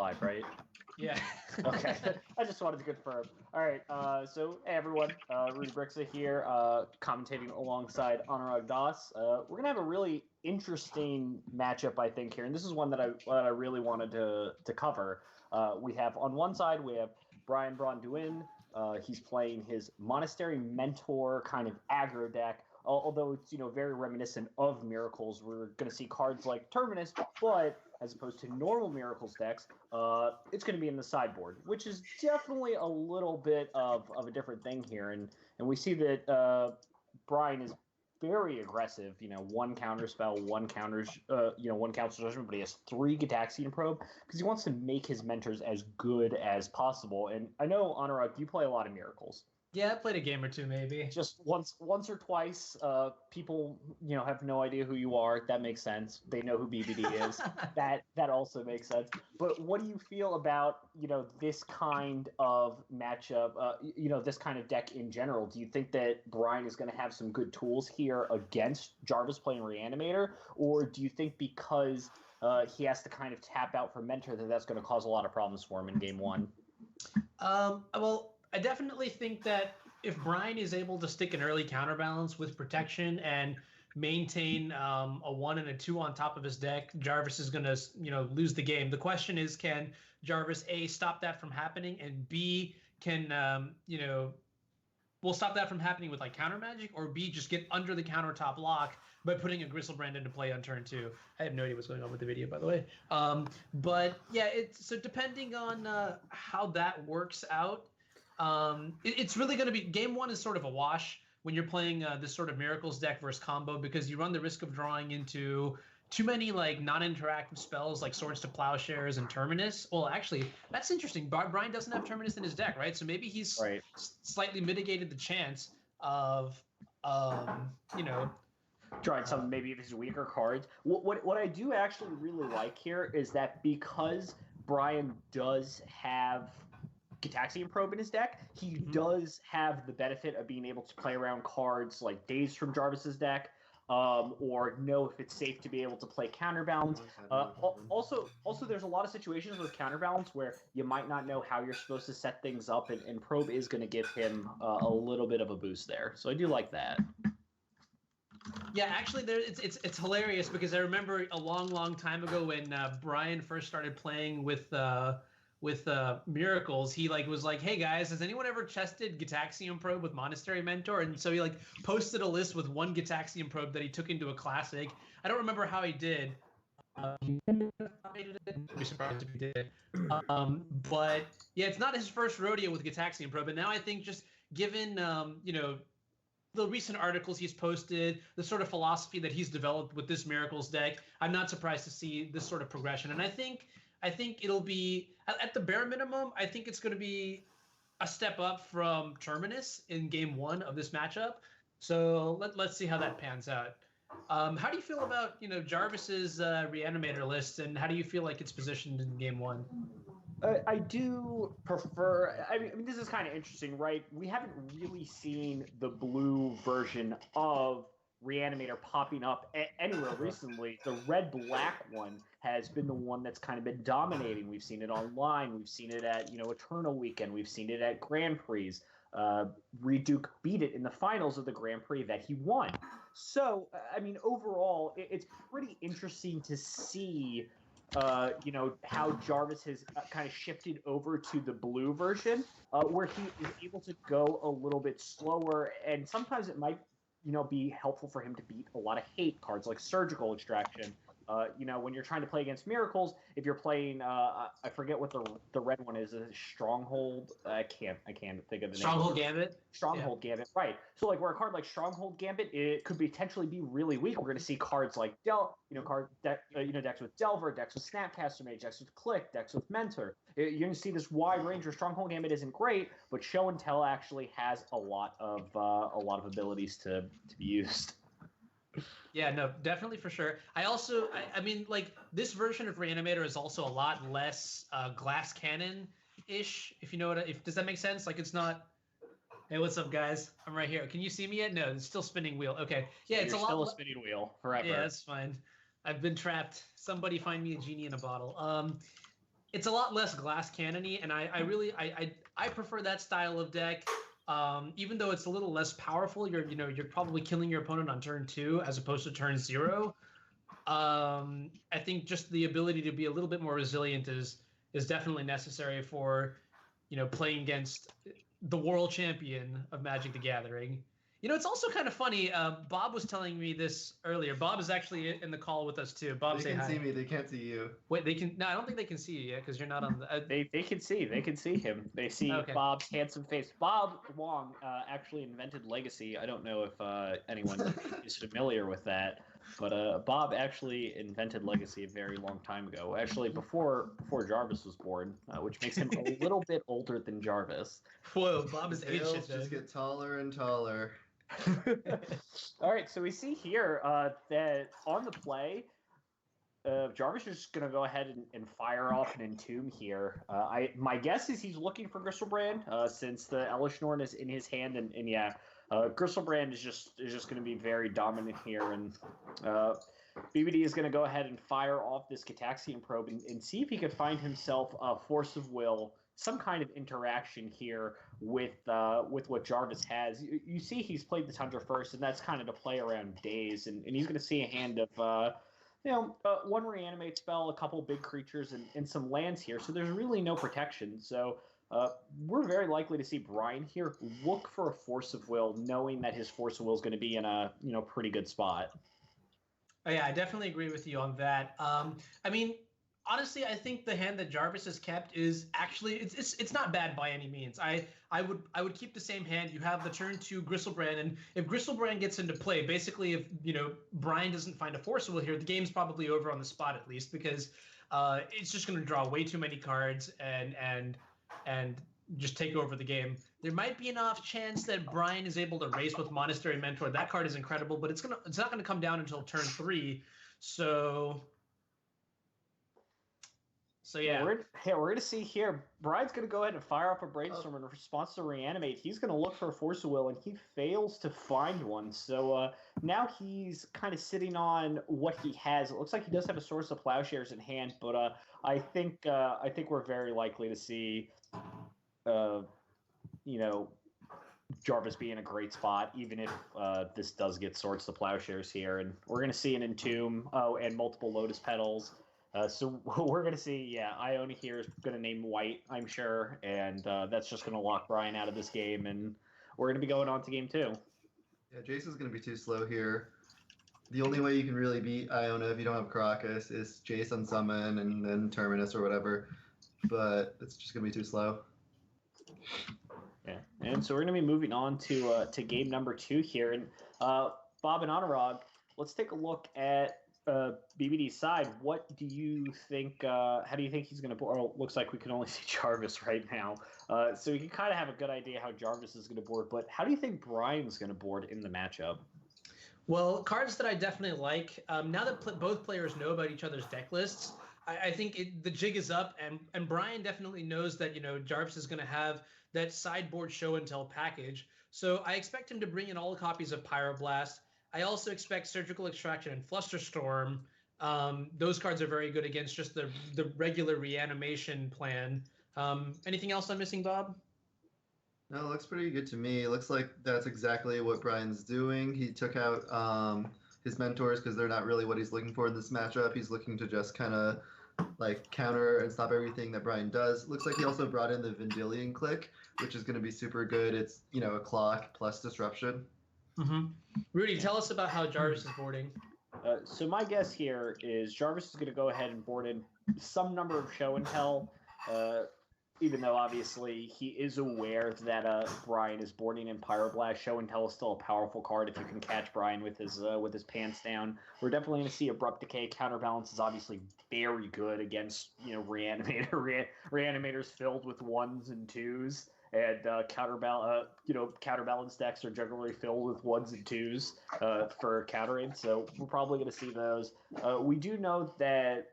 live, right? Yeah. Okay. I just wanted to confirm. All right. So, hey, everyone. Rudy Brixa here, commentating alongside Anurag Das. We're going to have a really interesting matchup, I think, here. And this is one that I really wanted to cover. We have, on one side, we have Braun-Duin. He's playing his Monastery Mentor kind of aggro deck. Although it's very reminiscent of Miracles, we're going to see cards like Terminus, but as opposed to normal Miracles decks, it's going to be in the sideboard, which is definitely a little bit of a different thing here. And we see that Brian is very aggressive. One counter spell, one counter judgment, but he has 3 Gitaxian Probe because he wants to make his mentors as good as possible. And I know, Anurag, you play a lot of Miracles. Yeah, I played a game or two, maybe. Just once or twice. People, have no idea who you are. That makes sense. They know who BBD is. that also makes sense. But what do you feel about this kind of matchup? This kind of deck in general. Do you think that Brian is going to have some good tools here against Jarvis playing Reanimator, or do you think because he has to kind of tap out for Mentor that's going to cause a lot of problems for him in game 1? Well, I definitely think that if Brian is able to stick an early counterbalance with protection and maintain a 1 and a 2 on top of his deck, Jarvis is going to lose the game. The question is, can Jarvis A, stop that from happening, and B, can will stop that from happening with like counter magic, or B, just get under the countertop lock by putting a Gristlebrand into play on turn 2. I have no idea what's going on with the video, by the way. But yeah, so depending on how that works out, it's really going to be game 1 is sort of a wash when you're playing this sort of Miracles deck versus combo, because you run the risk of drawing into too many like non-interactive spells like Swords to Plowshares and Terminus. Well, actually, that's interesting. Brian doesn't have Terminus in his deck, right? So maybe he's slightly mitigated the chance of drawing some maybe of his weaker cards. What I do actually really like here is that because Brian does have Gitaxian Probe in his deck, he does have the benefit of being able to play around cards like Daze from Jarvis's deck, or know if it's safe to be able to play Counterbalance. Also, there's a lot of situations with Counterbalance where you might not know how you're supposed to set things up, and Probe is going to give him a little bit of a boost there. So I do like that. Yeah, actually, it's hilarious because I remember a long time ago when Brian first started playing with Miracles, he was like, hey guys, has anyone ever tested Gitaxian Probe with Monastery Mentor? And so he posted a list with 1 Gitaxian Probe that he took into a classic. I don't remember how he did. I'd be surprised if he did. But yeah, it's not his first rodeo with Gitaxian Probe, and now I think just given the recent articles he's posted, the sort of philosophy that he's developed with this Miracles deck, I'm not surprised to see this sort of progression. And I think it'll be, at the bare minimum, I think it's going to be a step up from Terminus in game 1 of this matchup. So let's see how that pans out. How do you feel about Jarvis's Reanimator list, and how do you feel like it's positioned in game 1? I do prefer. I mean, this is kind of interesting, right? We haven't really seen the blue version of Reanimator popping up anywhere recently. The red-black one has been the one that's kind of been dominating. We've seen it online. We've seen it at Eternal Weekend. We've seen it at Grand Prix. Reduke beat it in the finals of the Grand Prix that he won. So, I mean, overall, it's pretty interesting to see how Jarvis has kind of shifted over to the blue version, where he is able to go a little bit slower, and sometimes it might be helpful for him to beat a lot of hate cards like Surgical Extraction. When you're trying to play against Miracles, if you're playing, I forget what the red one is, a Stronghold. I can't think of the name. Stronghold Gambit. Stronghold Gambit, right? So where a card like Stronghold Gambit, it could potentially be really weak. We're going to see cards like decks with Delver, decks with Snapcaster Mage, decks with Click, decks with Mentor. You're going to see this wide range where Stronghold Gambit isn't great, but Show and Tell actually has a lot of abilities to be used. Yeah, no, definitely for sure. I mean, this version of Reanimator is also a lot less glass cannon-ish, if you know does that make sense? It's not, hey, what's up, guys? I'm right here. Can you see me yet? No, it's still spinning wheel. Okay. Yeah, it's still a spinning wheel forever. Yeah, that's fine. I've been trapped. Somebody find me a genie in a bottle. it's a lot less glass cannony, and I prefer that style of deck. Even though it's a little less powerful, you're probably killing your opponent on turn 2 as opposed to turn 0. I think just the ability to be a little bit more resilient is definitely necessary for, playing against the world champion of Magic the Gathering. It's also kind of funny. Bob was telling me this earlier. Bob is actually in the call with us too. Bob, say hi. They can see me. They can't see you. Wait, they can? No, I don't think they can see you yet because you're not on the. They can see. They can see him. They see Bob's handsome face. Bob Wong actually invented Legacy. I don't know if anyone is familiar with that, but Bob actually invented Legacy a very long time ago. Actually, before Jarvis was born, which makes him a little bit older than Jarvis. Whoa, Bob is Tails ancient. Just get taller and taller. All right, so we see here that on the play, Jarvis is going to go ahead and fire off an Entomb here. My guess is he's looking for Gristlebrand since the Elishnorn is in his hand, and yeah, Gristlebrand is just going to be very dominant here, and BBD is going to go ahead and fire off this Cataxian Probe and see if he could find himself a Force of Will, some kind of interaction here with what Jarvis has. You see he's played the Tundra first, and that's kind of to play around Daze, and he's going to see a hand of one reanimate spell, a couple big creatures, and some lands here. So there's really no protection. So we're very likely to see Brian here look for a Force of Will, knowing that his Force of Will is going to be in a pretty good spot. Oh, yeah, I definitely agree with you on that. I mean, honestly, I think the hand that Jarvis has kept is actually it's not bad by any means. I would keep the same hand. You have the turn 2 Gristlebrand, and if Gristlebrand gets into play, basically if Brian doesn't find a Force of Will here, the game's probably over on the spot at least, because it's just going to draw way too many cards and just take over the game. There might be an off chance that Brian is able to race with Monastery Mentor. That card is incredible, but it's not gonna come down until turn 3. So yeah. We're going to see here, Brian's going to go ahead and fire up a Brainstorm in response to Reanimate. He's going to look for a Force of Will, and he fails to find one. So now he's kind of sitting on what he has. It looks like he does have a Source of Plowshares in hand, but I think we're very likely to see, Jarvis be in a great spot, even if this does get Swords to Plowshares here. And we're going to see an Entomb, and multiple Lotus Petals. So we're going to see, Iona here is going to name White, I'm sure, and that's just going to lock Brian out of this game, and we're going to be going on to game 2. Yeah, Jace is going to be too slow here. The only way you can really beat Iona if you don't have Caracas is Jace on Summon and then Terminus or whatever, but it's just going to be too slow. Yeah, and so we're going to be moving on to game number 2 here, and Bob and Anurag, let's take a look at BBD's side. What do you think? How do you think he's going to board? Oh, looks like we can only see Jarvis right now, so we can kind of have a good idea how Jarvis is going to board. But how do you think Brian's going to board in the matchup? Well, cards that I definitely like. Now that both players know about each other's deck lists, I think the jig is up, and Brian definitely knows that Jarvis is going to have that sideboard show and tell package. So I expect him to bring in all the copies of Pyroblast. I also expect Surgical Extraction and Flusterstorm. Those cards are very good against just the regular reanimation plan. Anything else I'm missing, Bob? No, it looks pretty good to me. It looks like that's exactly what Brian's doing. He took out his mentors because they're not really what he's looking for in this matchup. He's looking to just kind of like counter and stop everything that Brian does. Looks like he also brought in the Vendilion Click, which is going to be super good. It's a clock plus disruption. Mm-hmm. Rudy, tell us about how Jarvis is boarding. So my guess here is Jarvis is going to go ahead and board in some number of show and tell, even though obviously he is aware that Brian is boarding in Pyroblast. Show and tell is still a powerful card if you can catch Brian with his pants down. We're definitely going to see Abrupt Decay. Counterbalance is obviously very good against Reanimator. Reanimators filled with 1s and 2s. And counterbalance decks are generally filled with 1s and 2s for countering, so we're probably going to see those. We do know that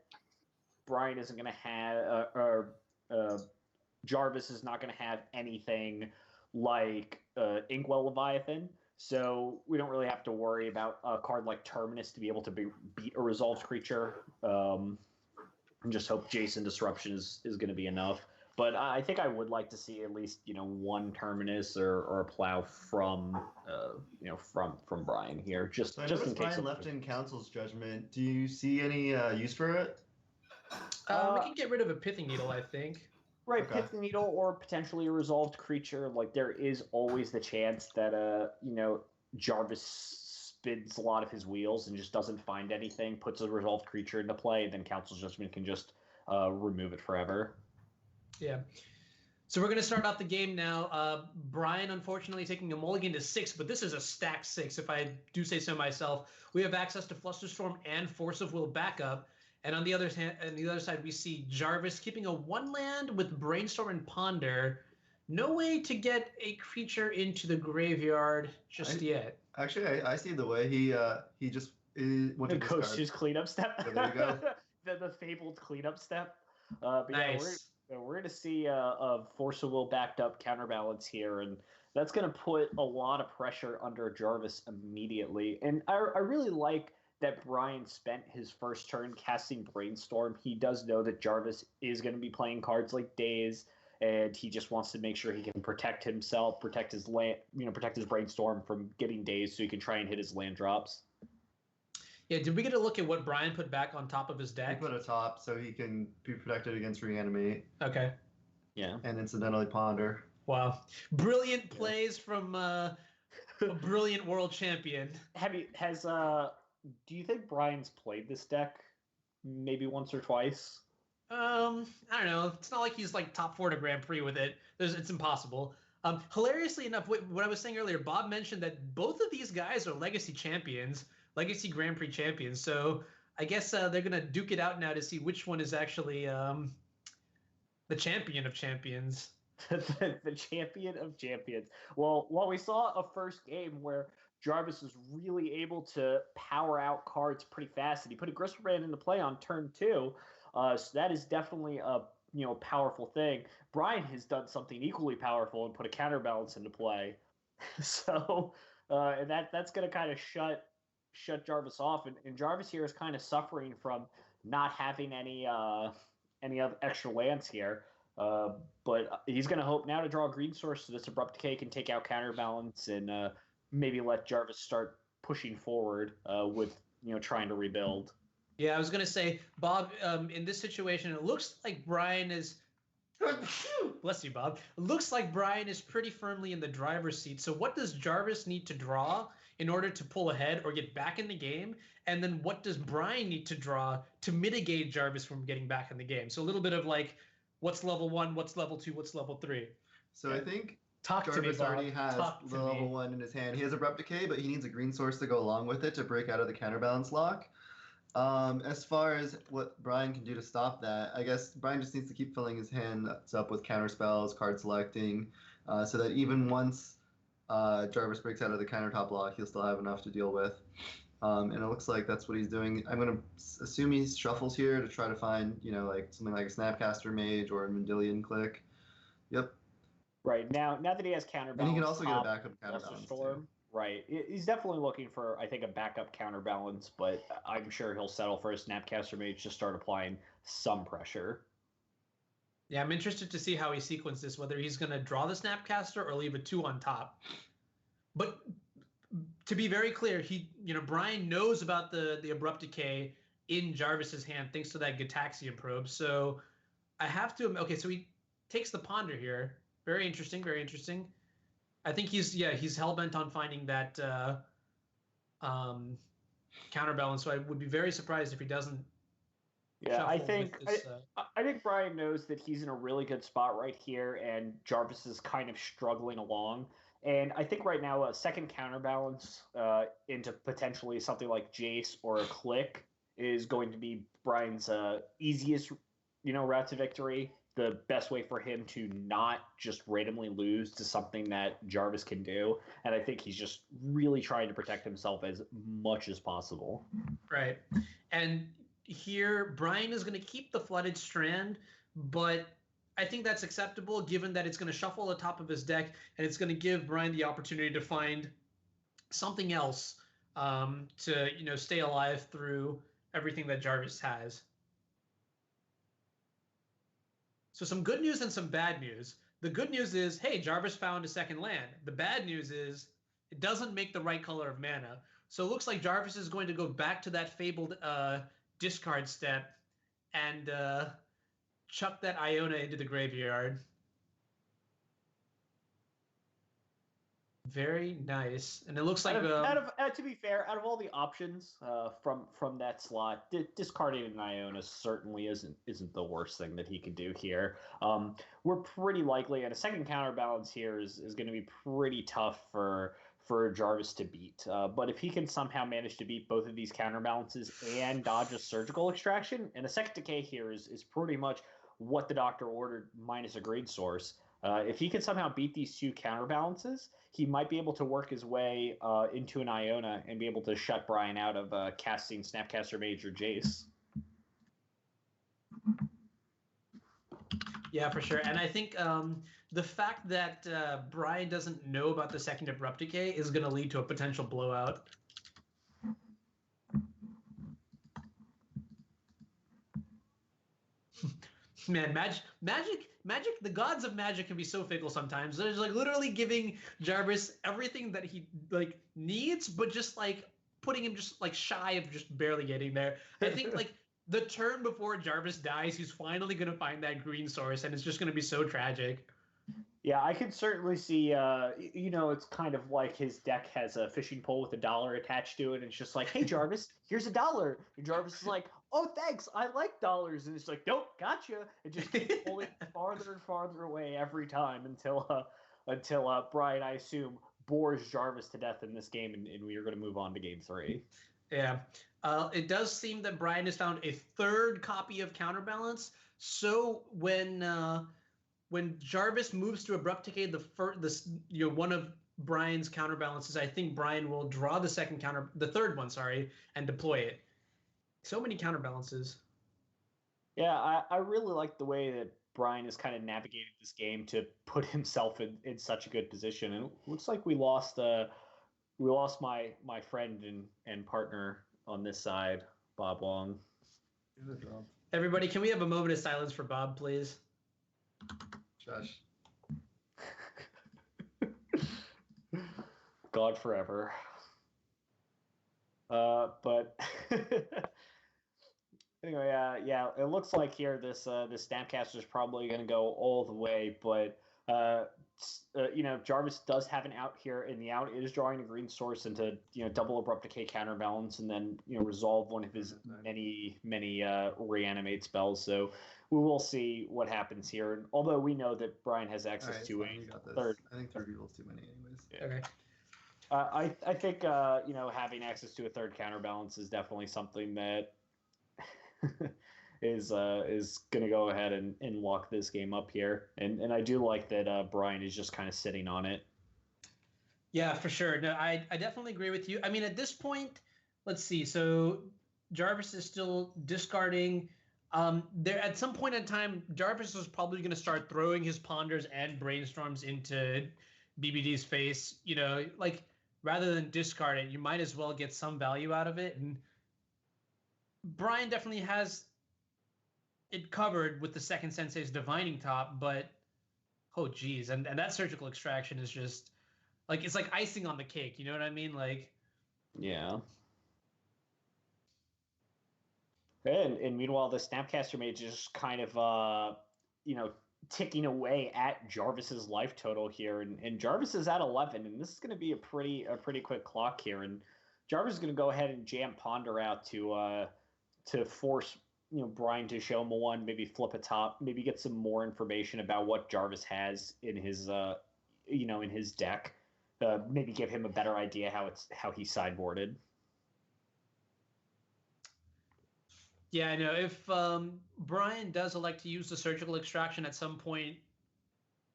Brian isn't going to have, Jarvis is not going to have anything like Inkwell Leviathan, so we don't really have to worry about a card like Terminus to be able to beat a resolved creature. and just hope Jason Disruption is going to be enough. But I think I would like to see at least one Terminus or a Plow from from Brian here. Just So I just in noticed case. Brian left in Council's Judgment. Do you see any use for it? We can get rid of a Pithing Needle, I think. Right, Okay. Pithing Needle or potentially a resolved creature. Like there is always the chance that Jarvis spins a lot of his wheels and just doesn't find anything, puts a resolved creature into play, then Council's Judgment can just remove it forever. Yeah. So we're going to start off the game now. Brian, unfortunately, taking a mulligan to 6, but this is a stacked 6, if I do say so myself. We have access to Flusterstorm and Force of Will backup. And on the other side, we see Jarvis keeping a 1 land with Brainstorm and Ponder. No way to get a creature into the graveyard just yet. Actually, I see the way he just went to discard. Ghost's cleanup step. So there you go. the fabled cleanup step. But nice. Yeah, we're going to see a Force of Will backed up counterbalance here, and that's going to put a lot of pressure under Jarvis immediately. And I really like that Brian spent his first turn casting Brainstorm. He does know that Jarvis is going to be playing cards like Daze, and he just wants to make sure he can protect himself, protect his land, protect his Brainstorm from getting Dazed, so he can try and hit his land drops. Yeah, did we get a look at what Brian put back on top of his deck? He put a top so he can be protected against Reanimate. Okay. Yeah. And incidentally Ponder. Wow. Brilliant plays from a brilliant world champion. Do you think Brian's played this deck maybe once or twice? I don't know. It's not like he's like top 4 to Grand Prix with it. It's impossible. Hilariously enough, what I was saying earlier, Bob mentioned that both of these guys are legacy champions, legacy Grand Prix champions. So I guess they're going to duke it out now to see which one is actually the champion of champions. The champion of champions. Well, while we saw a first game where Jarvis was really able to power out cards pretty fast, and he put a Gristlebrand into play on turn 2. So that is definitely a powerful thing. Brian has done something equally powerful and put a counterbalance into play. So and that's going to kind of shut Jarvis off, and Jarvis here is kind of suffering from not having any other extra lands here. But he's going to hope now to draw a green source so this Abrupt Decay can take out counterbalance and maybe let Jarvis start pushing forward with trying to rebuild. Yeah, I was going to say, Bob, in this situation, it looks like Brian is... Bless you, Bob. It looks like Brian is pretty firmly in the driver's seat. So what does Jarvis need to draw in order to pull ahead or get back in the game? And then what does Brian need to draw to mitigate Jarvis from getting back in the game? So a little bit of like, what's level 1, what's level 2, what's level 3? So I think Jarvis already has the level 1 in his hand. He has Abrupt Decay, but he needs a green source to go along with it to break out of the counterbalance lock. As far as what Brian can do to stop that, I guess Brian just needs to keep filling his hands up with counter spells, card selecting, so that even once Jarvis breaks out of the countertop lock, he'll still have enough to deal with. And it looks like that's what he's doing. I'm going to assume he shuffles here to try to find, like something like a Snapcaster Mage or a Mendelian Click. Yep. Right, now that he has counterbalance, and he can also get a backup counterbalance too. Right, he's definitely looking for, I think, a backup counterbalance, but I'm sure he'll settle for a Snapcaster Mage to start applying some pressure. Yeah, I'm interested to see how he sequences this, whether he's going to draw the Snapcaster or leave a 2 on top. But to be very clear, Brian knows about the Abrupt Decay in Jarvis's hand thanks to that Gitaxian probe. So I have to... Okay, so he takes the Ponder here. Very interesting, very interesting. I think he's hell-bent on finding that counterbalance, so I would be very surprised if he doesn't. Yeah, I think Brian knows that he's in a really good spot right here, and Jarvis is kind of struggling along. And I think right now a second counterbalance into potentially something like Jace or a Click is going to be Brian's easiest, route to victory. The best way for him to not just randomly lose to something that Jarvis can do. And I think he's just really trying to protect himself as much as possible. Right. And here, Brian is going to keep the Flooded Strand, but I think that's acceptable given that it's going to shuffle the top of his deck, and it's going to give Brian the opportunity to find something else to, stay alive through everything that Jarvis has. So some good news and some bad news. The good news is, hey, Jarvis found a second land. The bad news is it doesn't make the right color of mana. So it looks like Jarvis is going to go back to that fabled discard step and chuck that Iona into the graveyard. Very nice. And it looks like to be fair, out of all the options from that slot, discarding an Iona certainly isn't the worst thing that he could do here. We're pretty likely, and a second counterbalance here is going to be pretty tough for Jarvis to beat. But if he can somehow manage to beat both of these counterbalances and dodge a surgical extraction, and a second decay here is pretty much what the doctor ordered minus a green source. If he can somehow beat these two counterbalances, he might be able to work his way into an Iona and be able to shut Brian out of casting Snapcaster Mage or Jace. Yeah, for sure. And I think the fact that Brian doesn't know about the second Abrupt Decay is going to lead to a potential blowout. Man, magic, the gods of magic can be so fickle sometimes. There's like literally giving Jarvis everything that he like needs, but just like putting him just like shy of just barely getting there. I think like the turn before Jarvis dies, he's finally going to find that green source, and it's just going to be so tragic. Yeah, I can certainly see, it's kind of like his deck has a fishing pole with $1 attached to it, and it's just like, hey, Jarvis, here's $1. And Jarvis is like, oh, thanks, I like dollars. And it's like, nope, gotcha. It just keeps pulling farther and farther away every time until Brian, I assume, bores Jarvis to death in this game, and we are going to move on to Game 3. Yeah. It does seem that Brian has found a third copy of Counterbalance, so when Jarvis moves to Abrupt Decay, one of Brian's counterbalances, I think Brian will draw the third one, and deploy it. So many counterbalances. Yeah, I really like the way that Brian has kind of navigated this game to put himself in such a good position. And it looks like we lost my friend and partner on this side, Bob Wong. Everybody, can we have a moment of silence for Bob, please? Josh. God forever. But anyway, yeah, it looks like here this Snapcaster is probably going to go all the way, but Jarvis does have an out here, and the out is drawing a green source into double Abrupt Decay counterbalance, and then resolve one of his many reanimate spells. So we will see what happens here. And although we know that Brian has access to a third, I think 3 people's too many, anyways. Yeah. Okay. I think having access to a third counterbalance is definitely something that is going to go ahead and lock this game up here, and I do like that Brian is just kind of sitting on it. Yeah, for sure. No, I definitely agree with you. I mean, at this point, let's see. So Jarvis is still discarding. There at some point in time, Jarvis was probably going to start throwing his ponders and brainstorms into BBD's face. Like rather than discard it, you might as well get some value out of it. And Brian definitely has it covered with the second Sensei's Divining Top, but oh geez, and that surgical extraction is just like it's like icing on the cake. You know what I mean? Like, yeah. And meanwhile, the Snapcaster Mage is just kind of ticking away at Jarvis's life total here, and Jarvis is at 11, and this is going to be a pretty quick clock here, and Jarvis is going to go ahead and jam Ponder out to force Brian to show him a one, maybe flip a top, maybe get some more information about what Jarvis has in his in his deck, maybe give him a better idea how he's sideboarded. Yeah, I know. If Brian does elect to use the surgical extraction at some point,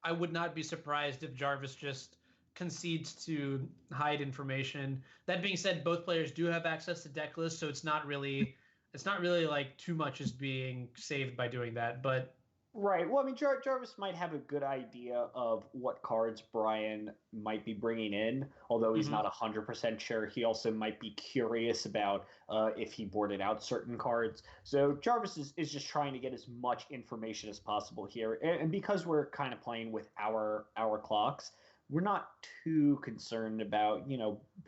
I would not be surprised if Jarvis just concedes to hide information. That being said, both players do have access to deck lists, so it's not really like too much is being saved by doing that. But Right. Well, I mean, Jarvis might have a good idea of what cards Brian might be bringing in, although he's Hmm. not 100% sure. He also might be curious about if he boarded out certain cards. So Jarvis is just trying to get as much information as possible here. And because we're kind of playing with our clocks, we're not too concerned about,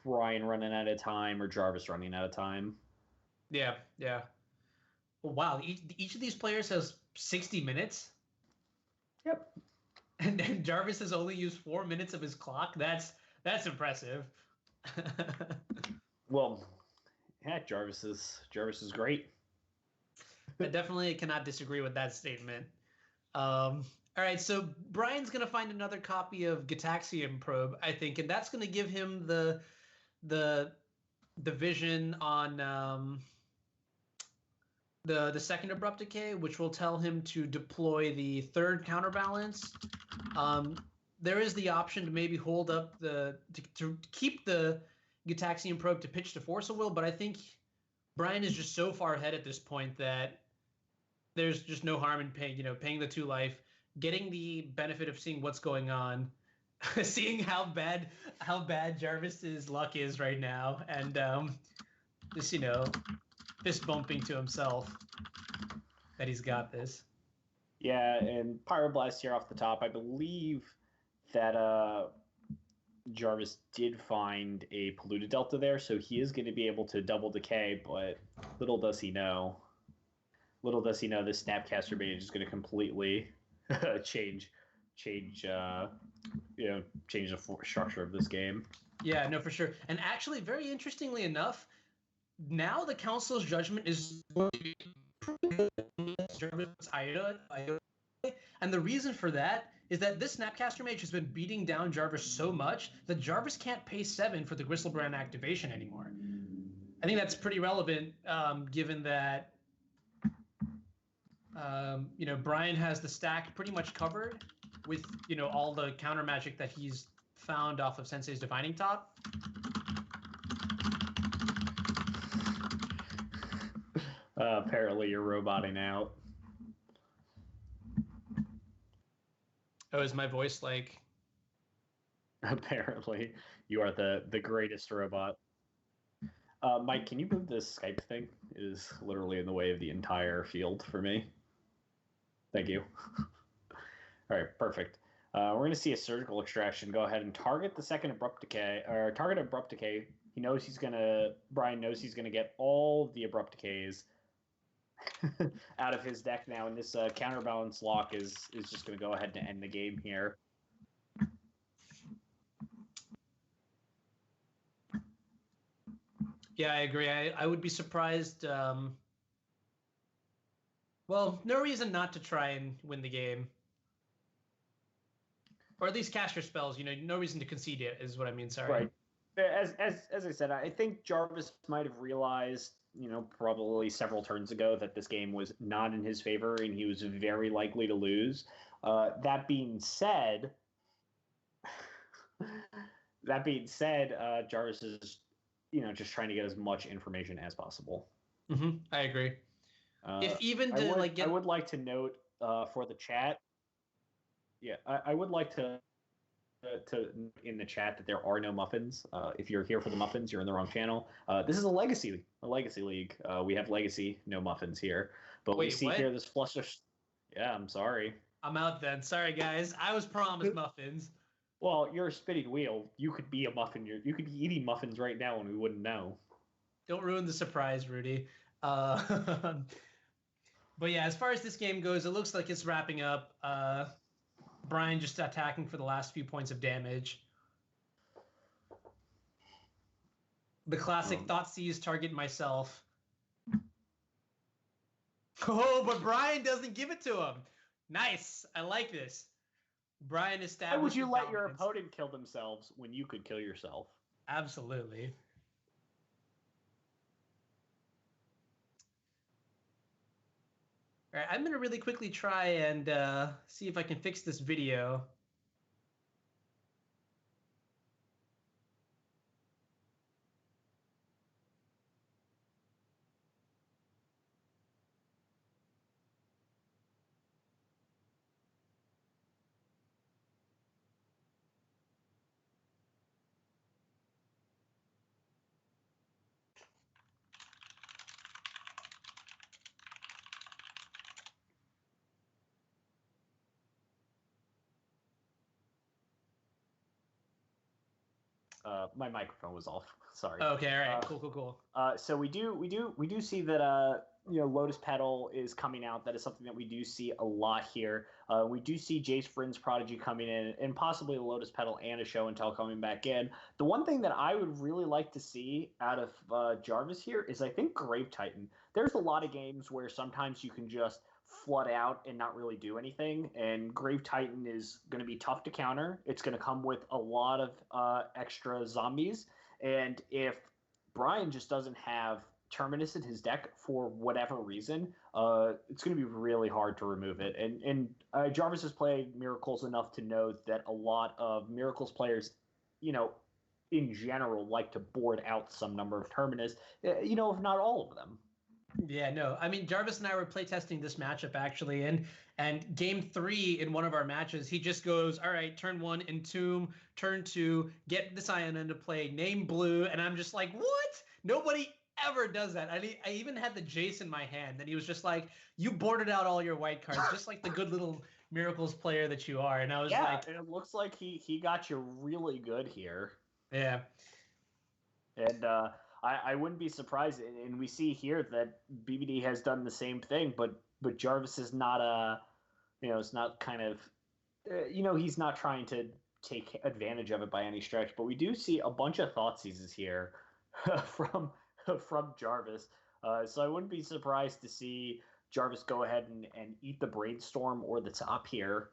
Brian running out of time or Jarvis running out of time. Yeah, yeah. Well, wow, each of these players has 60 minutes, Yep. and Jarvis has only used 4 minutes of his clock. That's impressive. Well, yeah, Jarvis is great. I definitely cannot disagree with that statement. All right, so Brian's gonna find another copy of Gitaxian Probe, I think, and that's gonna give him the the vision on the second abrupt decay, which will tell him to deploy the third counterbalance. Um, there is the option to maybe hold up to keep the Gitaxian Probe to pitch to Force of Will, but I think Brian is just so far ahead at this point that there's just no harm in paying the 2 life, getting the benefit of seeing what's going on, seeing how bad Jarvis's luck is right now, and just fist bumping to himself that he's got this. Yeah, and Pyroblast here off the top. I believe that Jarvis did find a polluted delta there, so he is going to be able to double decay, but little does he know. Little does he know this Snapcaster Mage is going to completely change change change the structure of this game. Yeah, no, for sure. And actually, very interestingly enough, now the Council's judgment is Jarvis Ida, and the reason for that is that this Snapcaster Mage has been beating down Jarvis so much that Jarvis can't pay 7 for the Gristlebrand activation anymore. I think that's pretty relevant, given that Brian has the stack pretty much covered with all the counter magic that he's found off of Sensei's Divining Top. Apparently, you're roboting out. Oh, is my voice like? Apparently, you are the greatest robot. Mike, can you move this Skype thing? It is literally in the way of the entire field for me. Thank you. All right, perfect. We're going to see a surgical extraction. Go ahead and target the second abrupt decay, or target abrupt decay. Brian knows he's going to get all the abrupt decays out of his deck now, and this counterbalance lock is just going to go ahead and end the game here. Yeah, I agree. I would be surprised. Well, no reason not to try and win the game. Or at least cast your spells. No reason to concede it is what I mean. Sorry. Right. As I said, I think Jarvis might have realized, probably several turns ago that this game was not in his favor and he was very likely to lose. That being said, Jarvis is, just trying to get as much information as possible. Mm-hmm. I agree. If even to I would like to note for the chat. Yeah, I would like to in the chat that there are no muffins. If you're here for the muffins, you're in the wrong channel. This is a legacy league. We have legacy, no muffins here. But Wait, we see what? here this fluster. Yeah, I'm sorry. I'm out then. Sorry, guys. I was promised muffins. Well, you're a spinning wheel. You could be a muffin. You could be eating muffins right now, and we wouldn't know. Don't ruin the surprise, Rudy. But yeah, as far as this game goes, it looks like it's wrapping up. Brian just attacking for the last few points of damage. The classic Thoughtseize target myself. Oh, but Brian doesn't give it to him. Nice. I like this. Brian established. Why would you let your opponent kill themselves when you could kill yourself? Absolutely. All right, I'm going to really quickly try and see if I can fix this video. My microphone was off. Sorry. Okay, all right, cool. So we do see that Lotus Petal is coming out. That is something that we do see a lot here. We do see Jace Vryn's Prodigy coming in, and possibly a Lotus Petal and a Show and Tell coming back in. The one thing that I would really like to see out of Jarvis here is I think Grave Titan. There's a lot of games where sometimes you can just flood out and not really do anything, and Grave Titan is going to be tough to counter. It's going to come with a lot of extra zombies, and if Brian just doesn't have Terminus in his deck for whatever reason, it's going to be really hard to remove it. And Jarvis has played Miracles enough to know that a lot of Miracles players, in general, like to board out some number of Terminus, if not all of them. Yeah, no. I mean, Jarvis and I were playtesting this matchup actually, and game 3 in one of our matches, he just goes, all right, turn 1, Entomb, turn 2, get this Ion into play, name blue, and I'm just like, what? Nobody ever does that. I even had the Jace in my hand, and he was just like, you boarded out all your white cards, just like the good little Miracles player that you are. And I was like, it looks like he got you really good here. Yeah. And I wouldn't be surprised, and we see here that BBD has done the same thing, but Jarvis is not it's not kind of, he's not trying to take advantage of it by any stretch. But we do see a bunch of Thoughtseizes here from Jarvis, so I wouldn't be surprised to see Jarvis go ahead and eat the Brainstorm or the top here.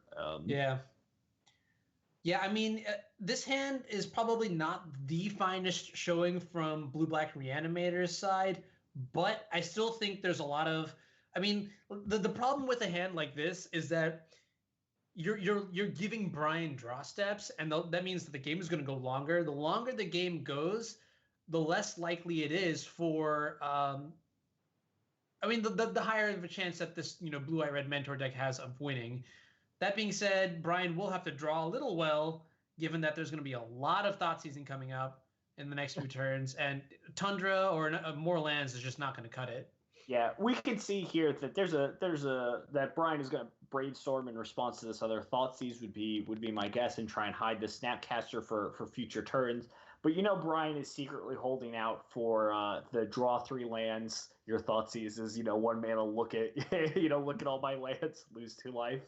Yeah, I mean, this hand is probably not the finest showing from Blue-Black Reanimator's side, but I still think there's a lot of... I mean, the problem with a hand like this is that you're giving Brian draw steps, and that means that the game is going to go longer. The longer the game goes, the less likely it is for... the higher of a chance that this Blue-Eye Red Mentor deck has of winning. That being said, Brian will have to draw a little well, given that there's going to be a lot of Thoughtseizing coming up in the next few turns, and Tundra or more lands is just not going to cut it. Yeah, we can see here that that Brian is going to Brainstorm in response to this other Thoughtseize would be my guess, and try and hide the Snapcaster for future turns. But Brian is secretly holding out for the draw 3 lands. Your Thoughtseize is 1 mana, look at look at all my lands, lose 2 life.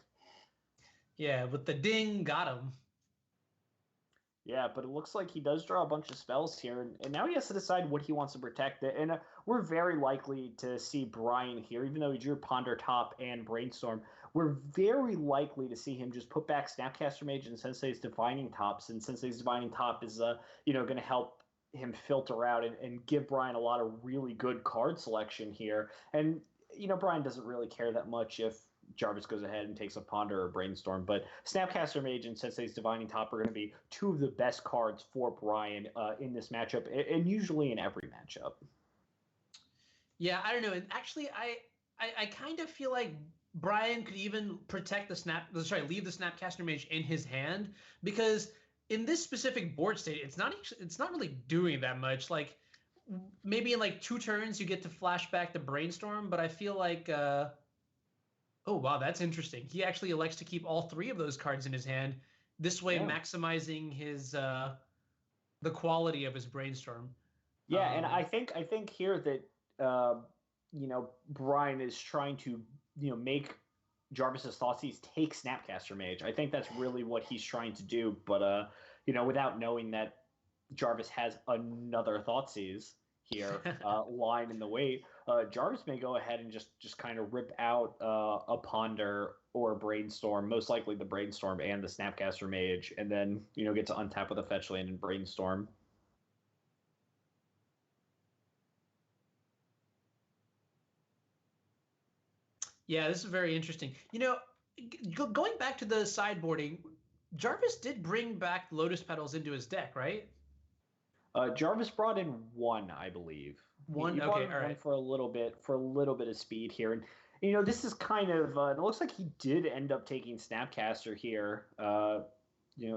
Yeah, with the ding, got him. Yeah, but it looks like he does draw a bunch of spells here, and now he has to decide what he wants to protect. And we're very likely to see Brian here, even though he drew Ponder Top and Brainstorm. We're very likely to see him just put back Snapcaster Mage and Sensei's Divining Tops, and Sensei's Divining Top is going to help him filter out and give Brian a lot of really good card selection here. And Brian doesn't really care that much if Jarvis goes ahead and takes a Ponder or Brainstorm, but Snapcaster Mage and Sensei's Divining Top are going to be 2 of the best cards for Brian in this matchup, and usually in every matchup. Yeah, I don't know. And actually, I kind of feel like Brian could even protect leave the Snapcaster Mage in his hand, because in this specific board state, it's not really doing that much. Like maybe in like 2 turns you get to flash back the Brainstorm, but I feel like oh, wow, that's interesting. He actually elects to keep all 3 of those cards in his hand, this way maximizing his the quality of his Brainstorm. Yeah, and I think here that Brian is trying to make Jarvis's Thoughtseize take Snapcaster Mage. I think that's really what he's trying to do, but without knowing that Jarvis has another Thoughtseize here lying in the wait, Jarvis may go ahead and just kind of rip out a Ponder or a Brainstorm, most likely the Brainstorm and the Snapcaster Mage, and then get to untap with a fetch land and Brainstorm. Yeah, this is very interesting. Going back to the sideboarding, Jarvis did bring back Lotus Petals into his deck, right? Jarvis brought in 1, I believe. One, he okay, all right. For a little bit of speed here, and this is kind of it looks like he did end up taking Snapcaster here.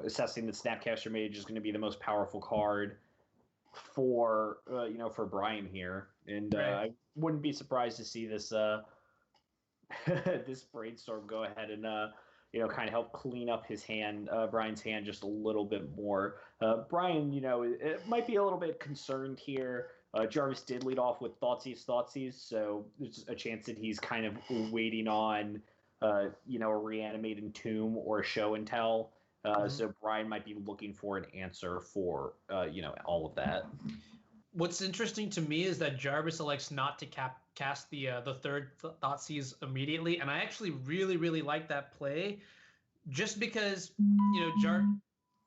Assessing that Snapcaster Mage is going to be the most powerful card for for Brian here, and right. I wouldn't be surprised to see this this Brainstorm go ahead and kind of help clean up his hand, Brian's hand, just a little bit more. Brian, it might be a little bit concerned here. Jarvis did lead off with Thoughtseize, so there's a chance that he's kind of waiting on, a reanimating tomb or a show and tell. So Brian might be looking for an answer for, all of that. What's interesting to me is that Jarvis elects not to cast the third Thoughtseize immediately, and I actually really, really like that play, just because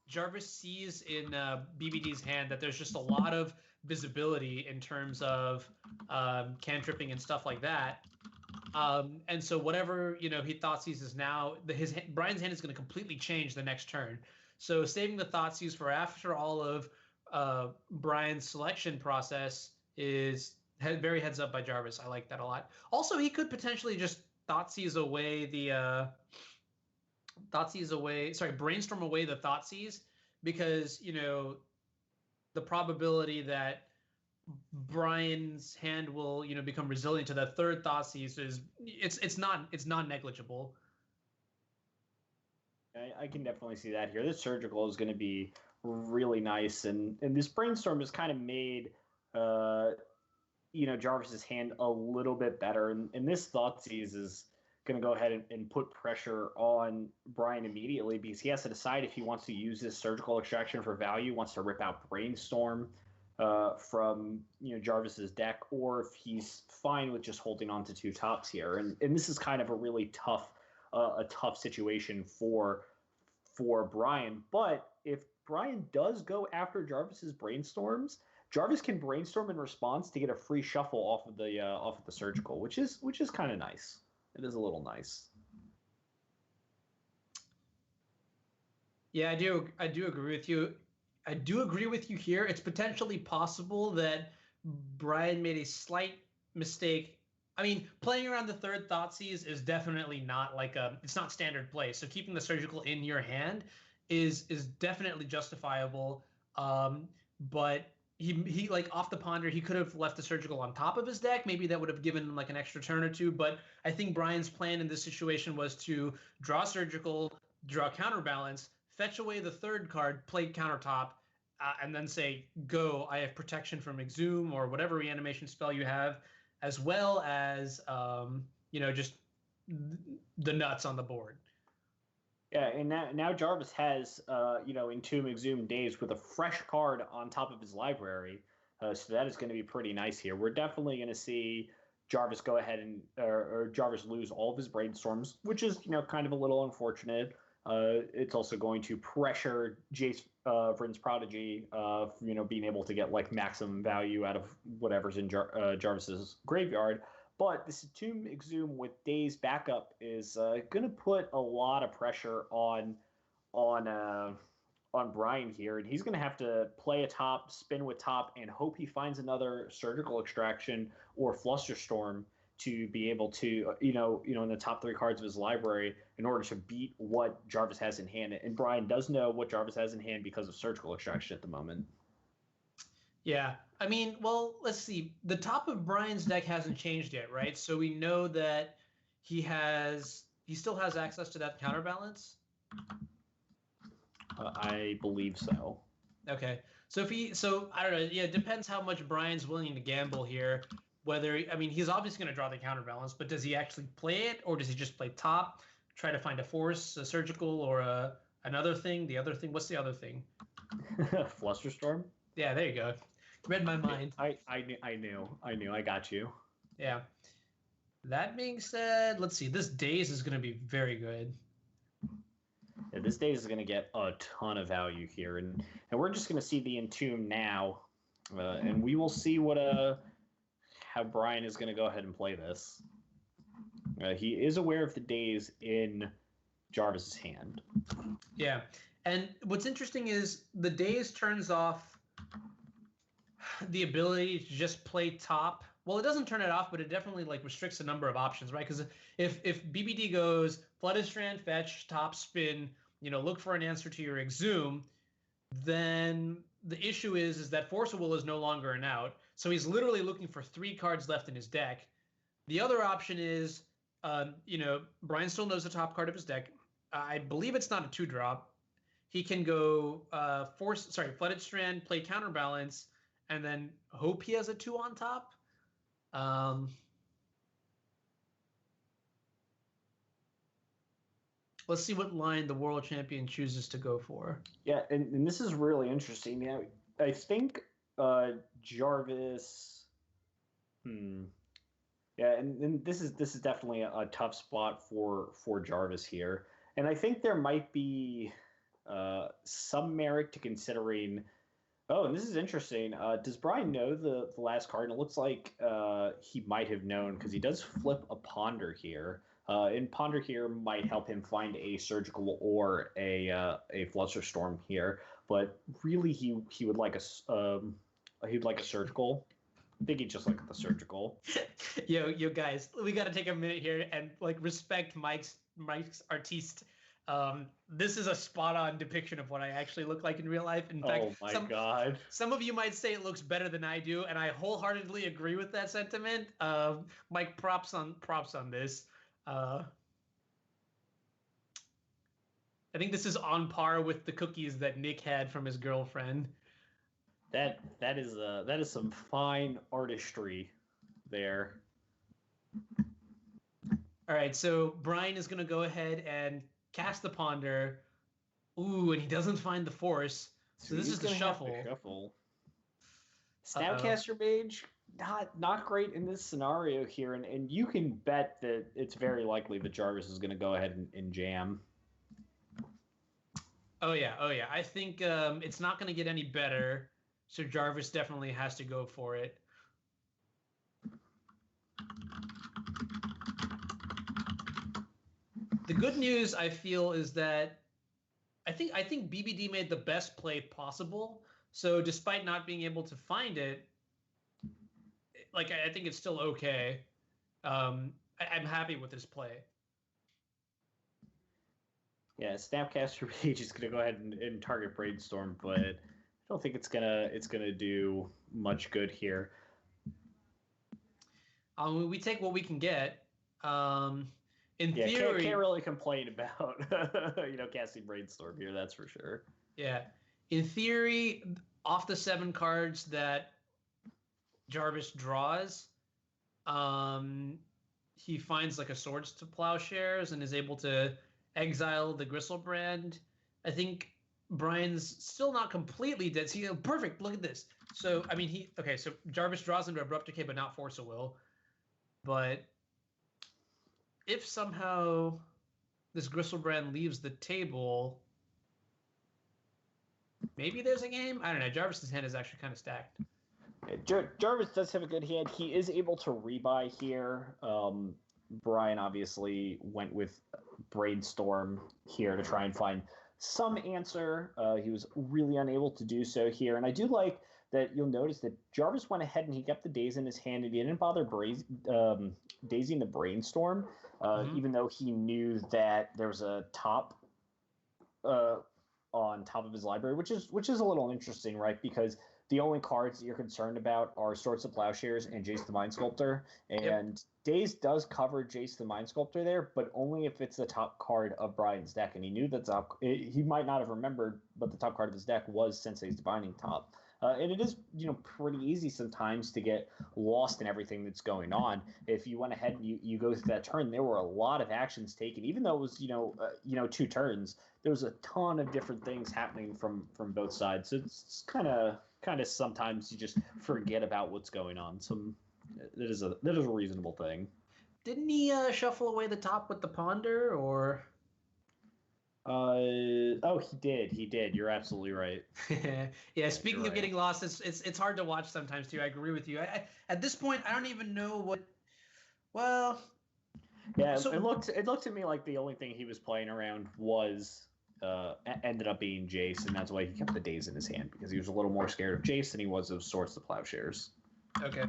Jarvis sees in BBD's hand that there's just a lot of visibility in terms of cantripping and stuff like that. And so whatever he Thoughtseizes now, Brian's hand is going to completely change the next turn. So saving the Thoughtseize for after all of Brian's selection process is very heads up by Jarvis. I like that a lot. Also, he could potentially just brainstorm away the Thoughtseize, because the probability that Brian's hand will become resilient to that third Thoughtseize is it's not negligible. I can definitely see that here. This surgical is going to be really nice, and this brainstorm has kind of made Jarvis's hand a little bit better, and this Thoughtseize is going to go ahead and put pressure on Brian immediately, because he has to decide if he wants to use this surgical extraction for value, wants to rip out brainstorm from Jarvis's deck, or if he's fine with just holding on to two tops here. And this is kind of a really tough situation for Brian. But if Brian does go after Jarvis's brainstorms, Jarvis can brainstorm in response to get a free shuffle off of the surgical, which is kind of nice. It is a little nice. Yeah, I do agree with you. I do agree with you here. It's potentially possible that Brian made a slight mistake. I mean, playing around the third Thoughtseize is definitely not it's not standard play. So keeping the surgical in your hand is definitely justifiable. But he like off the ponder, he could have left the surgical on top of his deck. Maybe that would have given him like an extra turn or two. But I think Brian's plan in this situation was to draw surgical, draw counterbalance, fetch away the third card, play countertop, and then say, go, I have protection from Exhume or whatever reanimation spell you have, as well as, just the nuts on the board. Yeah, and now Jarvis has, Entomb, Exhume, Daze with a fresh card on top of his library. So that is going to be pretty nice here. We're definitely going to see Jarvis go ahead or Jarvis lose all of his brainstorms, which is, kind of a little unfortunate. It's also going to pressure Jace Vryn's Prodigy, being able to get like maximum value out of whatever's in Jarvis's graveyard. But this Entomb Exhume with Daze backup is going to put a lot of pressure on Brian here, and he's going to have to play a top, spin with top, and hope he finds another surgical extraction or Flusterstorm to be able to, in the top three cards of his library in order to beat what Jarvis has in hand. And Brian does know what Jarvis has in hand because of surgical extraction at the moment. Yeah. I mean, well, let's see. The top of Brian's deck hasn't changed yet, right? So we know that he still has access to that counterbalance? I believe so. Okay. So I don't know. Yeah, it depends how much Brian's willing to gamble here. He's obviously going to draw the counterbalance, but does he actually play it, or does he just play top, try to find a force, a surgical, or another thing? The other thing, what's the other thing? Flusterstorm? Yeah, there you go. Read my mind. I knew. I got you. Yeah. That being said, let's see. This Daze is going to be very good. Yeah, this Daze is going to get a ton of value here, and we're just going to see the Entomb now, and we will see how Brian is going to go ahead and play this. He is aware of the Daze in Jarvis's hand. Yeah, and what's interesting is the Daze turns off the ability to just play top. Well, it doesn't turn it off, but it definitely restricts the number of options, right? Because if BBD goes Flooded Strand, fetch, top, spin, look for an answer to your Exhume, then the issue is that Force of Will is no longer an out. So he's literally looking for 3 cards left in his deck. The other option is, Brian still knows the top card of his deck. I believe it's not a 2-drop. He can go Flooded Strand, play Counterbalance, and then hope he has a 2 on top. Let's see what line the world champion chooses to go for. Yeah, and this is really interesting. Yeah, I think Jarvis. Yeah, and this is definitely a tough spot for Jarvis here, and I think there might be some merit to considering. Oh, and this is interesting. Does Brian know the last card? And it looks like he might have known because he does flip a Ponder here. And Ponder here might help him find a Surgical or a Flusterstorm here. But really, he would like he'd like a Surgical. I think he'd just like the Surgical. Yo, guys, we got to take a minute here and like respect Mike's artiste. This is a spot-on depiction of what I actually look like in real life. In fact, God, some of you might say it looks better than I do, and I wholeheartedly agree with that sentiment. Mike, props on this. I think this is on par with the cookies that Nick had from his girlfriend. That is some fine artistry there. All right, so Brian is going to go ahead and cast the Ponder. Ooh, and he doesn't find the Force. So this is the shuffle. Snapcaster Mage, not great in this scenario here, and you can bet that it's very likely that Jarvis is going to go ahead and jam. Oh yeah. I think it's not going to get any better, so Jarvis definitely has to go for it. The good news, I feel, is that I think BBD made the best play possible. So despite not being able to find it, like I think it's still okay. I'm happy with this play. Yeah, Snapcaster Mage is gonna go ahead and target Brainstorm, but I don't think it's gonna do much good here. We take what we can get. In theory, can't really complain about casting Brainstorm here. That's for sure. Yeah, in theory, off the 7 cards that Jarvis draws, he finds like a Swords to Plowshares and is able to exile the Gristlebrand. I think Brian's still not completely dead. See, perfect. Look at this. So I mean, so Jarvis draws into Abrupt Decay, but not Force of Will. But if somehow this Gristlebrand leaves the table, maybe there's a game. I don't know. Jarvis's hand is actually kind of stacked. Jarvis does have a good hand. He is able to rebuy here. Brian obviously went with Brainstorm here to try and find some answer. He was really unable to do so here. And I do like that you'll notice that Jarvis went ahead and he kept the Daze in his hand and he didn't bother dazing the Brainstorm, even though he knew that there was a top on top of his library, which is a little interesting, right? Because the only cards that you're concerned about are Swords to Plowshares and Jace the Mind Sculptor. And Daze does cover Jace the Mind Sculptor there, but only if it's the top card of Brian's deck. And he knew that he might not have remembered, but the top card of his deck was Sensei's Divining Top. And it is, pretty easy sometimes to get lost in everything that's going on. If you went ahead and you go through that turn, there were a lot of actions taken, even though it was, 2 turns. There was a ton of different things happening from both sides. So it's kind of sometimes you just forget about what's going on. That is a reasonable thing. Didn't he shuffle away the top with the Ponder, or? He did. You're absolutely right. Yeah. Speaking of getting lost, it's hard to watch sometimes too. I agree with you. I at this point, I don't even know what. Well. Yeah, so, it looked to me like the only thing he was playing around was ended up being Jace, and that's why he kept the Daze in his hand, because he was a little more scared of Jace than he was of Swords to Plowshares. Okay.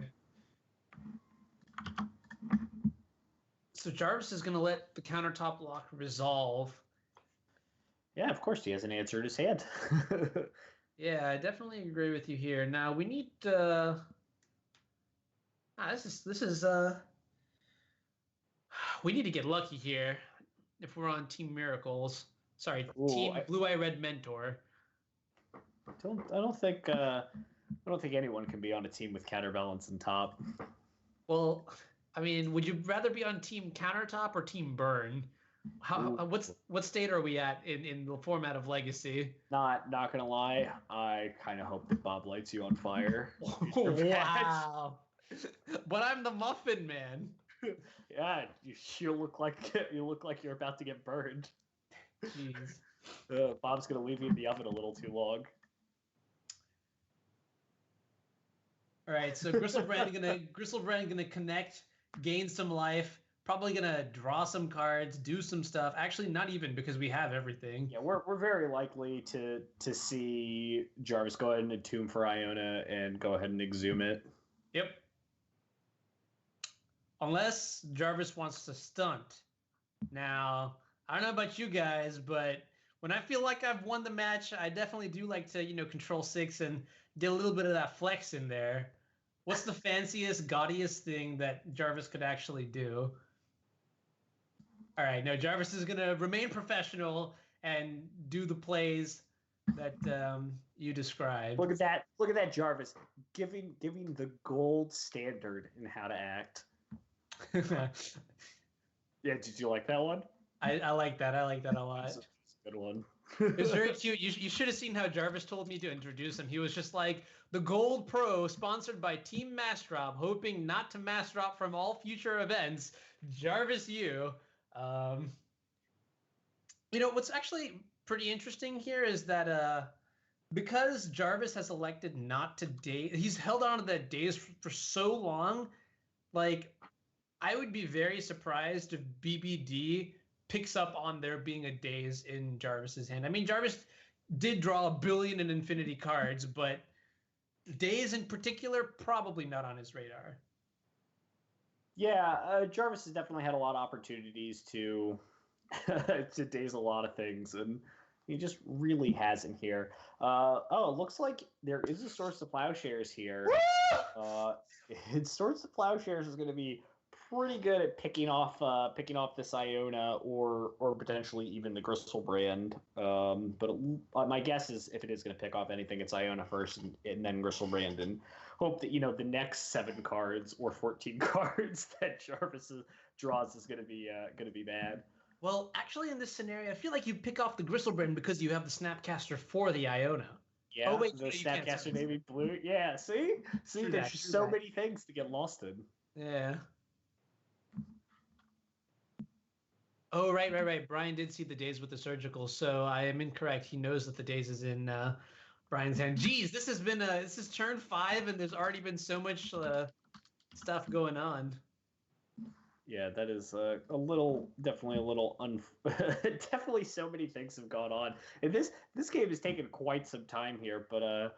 So Jarvis is going to let the countertop lock resolve. Yeah, of course he has an answer in his hand. Yeah, I definitely agree with you here. Now we need we need to get lucky here. if we're on Team Miracles. Sorry, Ooh, Team Blue Eye Red Mentor. I don't think anyone can be on a team with Counterbalance and top. Well, I mean, would you rather be on Team Countertop or Team Burn? What state are we at in the format of Legacy? Not gonna lie, I kind of hope that Bob lights you on fire. Wow! But I'm the Muffin Man. Yeah, you look like you're about to get burned. Jeez. Bob's gonna leave you in the oven a little too long. All right, so Gristlebrand gonna connect, gain some life. Probably gonna draw some cards, do some stuff. Actually, not even, because we have everything. Yeah, we're very likely to see Jarvis go ahead and Entomb for Iona and go ahead and Exhume it. Yep. Unless Jarvis wants to stunt. Now, I don't know about you guys, but when I feel like I've won the match, I definitely do like to, control 6 and get a little bit of that flex in there. What's the fanciest, gaudiest thing that Jarvis could actually do? All right, no, Jarvis is going to remain professional and do the plays that you described. Look at that, Jarvis, giving the gold standard in how to act. Yeah, did you like that one? I like that. I like that a lot. It's a good one. It's very cute. You should have seen how Jarvis told me to introduce him. He was just like, the Gold Pro, sponsored by Team Mass Drop, hoping not to mass drop from all future events. Jarvis, you. What's actually pretty interesting here is that because Jarvis has elected not to daze, he's held on to that daze for so long. Like, I would be very surprised if BBD picks up on there being a daze in Jarvis's hand. I mean, Jarvis did draw 1 billion in Infinity cards, but daze in particular, probably not on his radar. Yeah, Jarvis has definitely had a lot of opportunities to to daze a lot of things, and he just really hasn't here. It looks like there is a source of plowshares here. Source of plowshares is going to be pretty good at picking off this Iona or potentially even the Gristlebrand. But my guess is if it is going to pick off anything, it's Iona first and then Gristlebrand, and hope that the next 7 cards or 14 cards that Jarvis draws is going to be bad. Well, actually, in this scenario, I feel like you pick off the Gristlebrand because you have the Snapcaster for the Iona. Yeah, the Snapcaster Navy Blue. Yeah, see, there's just so many things to get lost in. Yeah. Oh, right. Brian did see the daze with the surgical, so I am incorrect. He knows that the daze is in Brian's hand. Jeez, this is turn 5, and there's already been so much stuff going on. Yeah, that is definitely definitely so many things have gone on. And this game has taken quite some time here, but I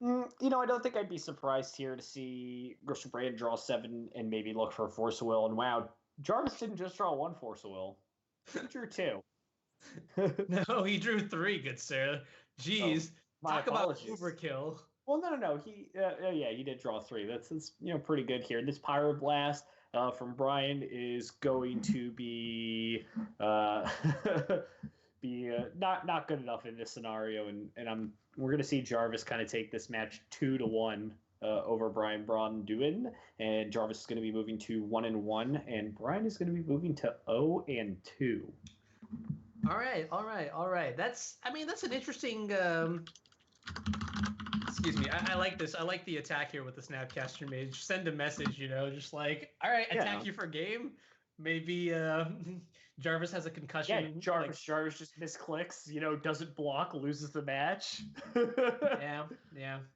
don't think I'd be surprised here to see Gristlebrand draw 7 and maybe look for a Force of Will. And wow, Jarvis didn't just draw 1 Force of Will. He drew 2. No, he drew 3, good sir. Jeez, talk about overkill. Well, no. He did draw 3. That's pretty good here. This Pyroblast from Brian is going to be not good enough in this scenario, and we're going to see Jarvis kind of take this match 2-1 over Braun-Duin, and Jarvis is going to be moving to 1-1, and Brian is going to be moving to 0-2. All right. That's an interesting. Excuse me. I like this. I like the attack here with the Snapcaster Mage. Send a message, just like, all right, attack you for game. Maybe Jarvis has a concussion. Yeah, Jarvis just misclicks, doesn't block, loses the match. Yeah.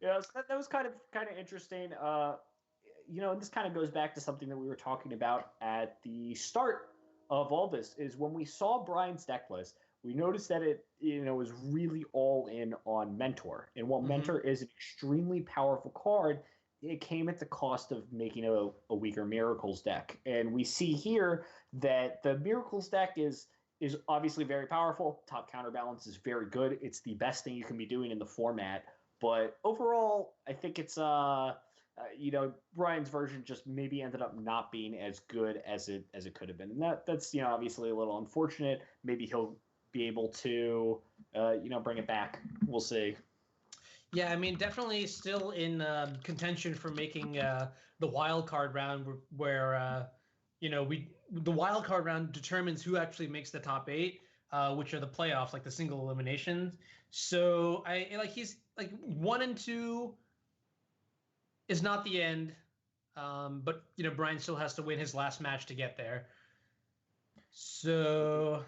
So that was kind of interesting. And this kind of goes back to something that we were talking about at the start of all this, is when we saw Brian's deck list, we noticed that it was really all in on Mentor. And while Mentor is an extremely powerful card, it came at the cost of making a weaker Miracles deck. And we see here that the Miracles deck is obviously very powerful. Top Counterbalance is very good. It's the best thing you can be doing in the format. But overall, I think it's Brian's version just maybe ended up not being as good as it could have been, and that's obviously a little unfortunate. Maybe he'll be able to bring it back. We'll see. Yeah, I mean, definitely still in contention for making the wild card round, where the wild card round determines who actually makes the top 8, which are the playoffs, like the single eliminations. So he's like 1 and 2 is not the end, but Brian still has to win his last match to get there. So